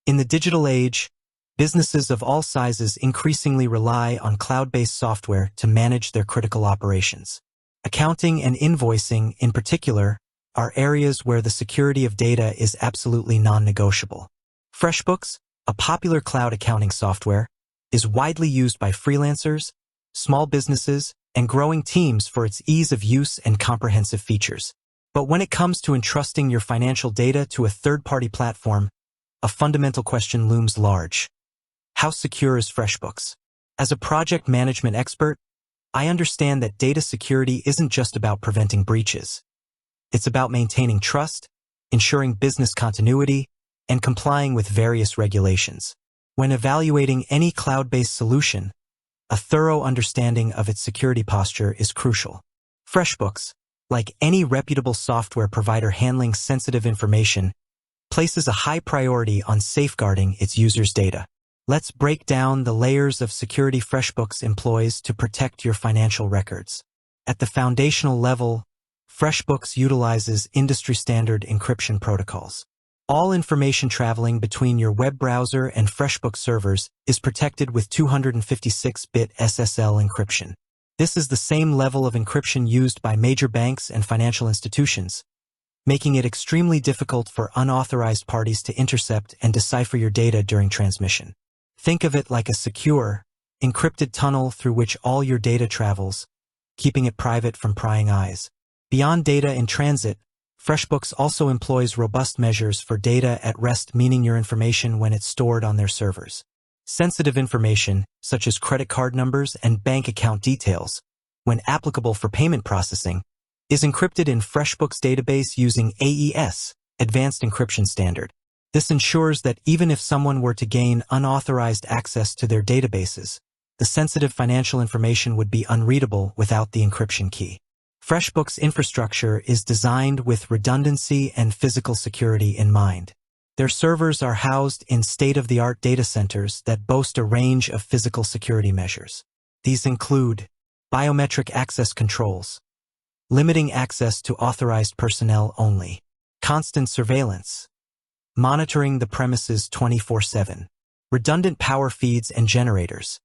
In the digital age, businesses of all sizes increasingly rely on cloud-based software to manage their critical operations. Accounting and invoicing, in particular, are areas where the security of data is absolutely non-negotiable. FreshBooks, a popular cloud accounting software, is widely used by freelancers, small businesses, and growing teams for its ease of use and comprehensive features. But when it comes to entrusting your financial data to a third-party platform, a fundamental question looms large. How secure is FreshBooks? As a project management expert, I understand that data security isn't just about preventing breaches. It's about maintaining trust, ensuring business continuity, and complying with various regulations. When evaluating any cloud-based solution, a thorough understanding of its security posture is crucial. FreshBooks, like any reputable software provider handling sensitive information, places a high priority on safeguarding its users' data. Let's break down the layers of security FreshBooks employs to protect your financial records. At the foundational level, FreshBooks utilizes industry-standard encryption protocols. All information traveling between your web browser and FreshBooks servers is protected with 256-bit SSL encryption. This is the same level of encryption used by major banks and financial institutions, making it extremely difficult for unauthorized parties to intercept and decipher your data during transmission. Think of it like a secure, encrypted tunnel through which all your data travels, keeping it private from prying eyes. Beyond data in transit, FreshBooks also employs robust measures for data at rest, meaning your information when it's stored on their servers. Sensitive information, such as credit card numbers and bank account details, when applicable for payment processing, is encrypted in FreshBooks database using AES, Advanced Encryption Standard. This ensures that even if someone were to gain unauthorized access to their databases, the sensitive financial information would be unreadable without the encryption key. FreshBooks infrastructure is designed with redundancy and physical security in mind. Their servers are housed in state-of-the-art data centers that boast a range of physical security measures. These include biometric access controls, limiting access to authorized personnel only, constant surveillance, monitoring the premises 24/7, redundant power feeds and generators,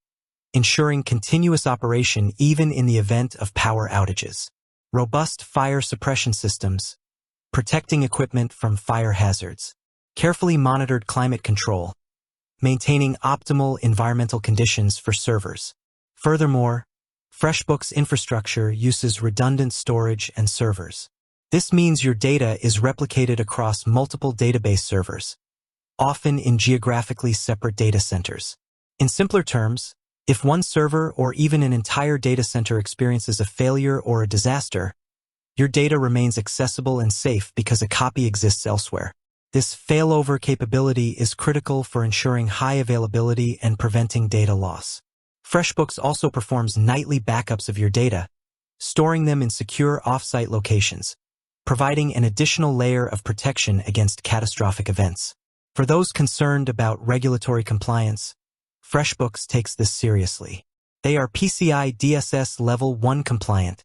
ensuring continuous operation even in the event of power outages, robust fire suppression systems, protecting equipment from fire hazards, carefully monitored climate control, maintaining optimal environmental conditions for servers. Furthermore, FreshBooks infrastructure uses redundant storage and servers. This means your data is replicated across multiple database servers, often in geographically separate data centers. In simpler terms, if one server or even an entire data center experiences a failure or a disaster, your data remains accessible and safe because a copy exists elsewhere. This failover capability is critical for ensuring high availability and preventing data loss. FreshBooks also performs nightly backups of your data, storing them in secure off-site locations, providing an additional layer of protection against catastrophic events. For those concerned about regulatory compliance, FreshBooks takes this seriously. They are PCI DSS Level 1 compliant,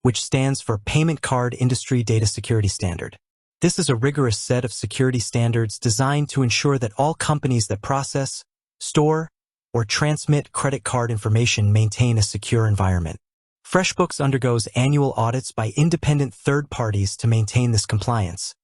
which stands for Payment Card Industry Data Security Standard. This is a rigorous set of security standards designed to ensure that all companies that process, store, or transmit credit card information maintain a secure environment. FreshBooks undergoes annual audits by independent third parties to maintain this compliance,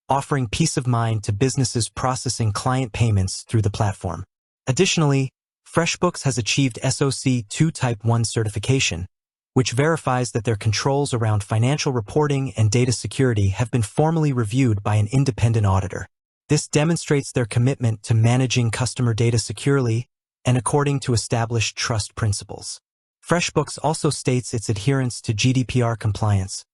offering peace of mind to businesses processing client payments through the platform. Additionally, FreshBooks has achieved SOC 2 Type 1 certification, which verifies that their controls around financial reporting and data security have been formally reviewed by an independent auditor. This demonstrates their commitment to managing customer data securely and according to established trust principles. FreshBooks also states its adherence to GDPR compliance,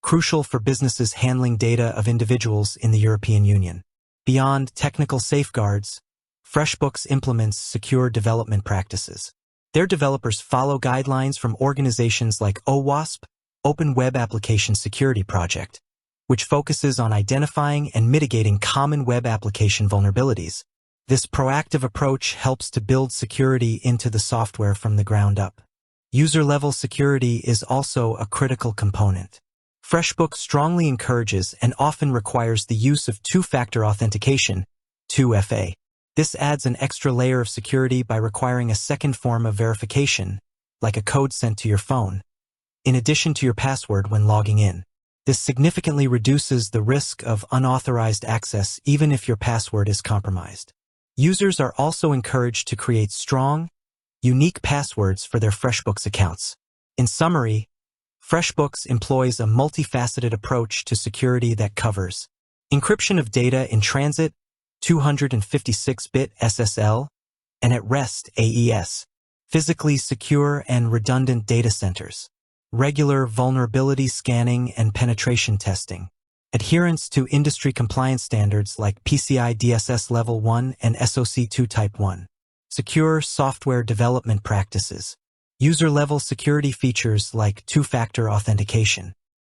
crucial for businesses handling data of individuals in the European Union. Beyond technical safeguards, FreshBooks implements secure development practices. Their developers follow guidelines from organizations like OWASP, Open Web Application Security Project, which focuses on identifying and mitigating common web application vulnerabilities. This proactive approach helps to build security into the software from the ground up. User-level security is also a critical component. FreshBooks strongly encourages and often requires the use of two-factor authentication, 2FA. This adds an extra layer of security by requiring a second form of verification, like a code sent to your phone, in addition to your password when logging in. This significantly reduces the risk of unauthorized access even if your password is compromised. Users are also encouraged to create strong, unique passwords for their FreshBooks accounts. In summary, FreshBooks employs a multifaceted approach to security that covers encryption of data in transit, 256-bit SSL, and at rest AES, physically secure and redundant data centers, regular vulnerability scanning and penetration testing, adherence to industry compliance standards like PCI DSS Level 1 and SOC 2 Type 1, secure software development practices, user-level security features like two-factor authentication,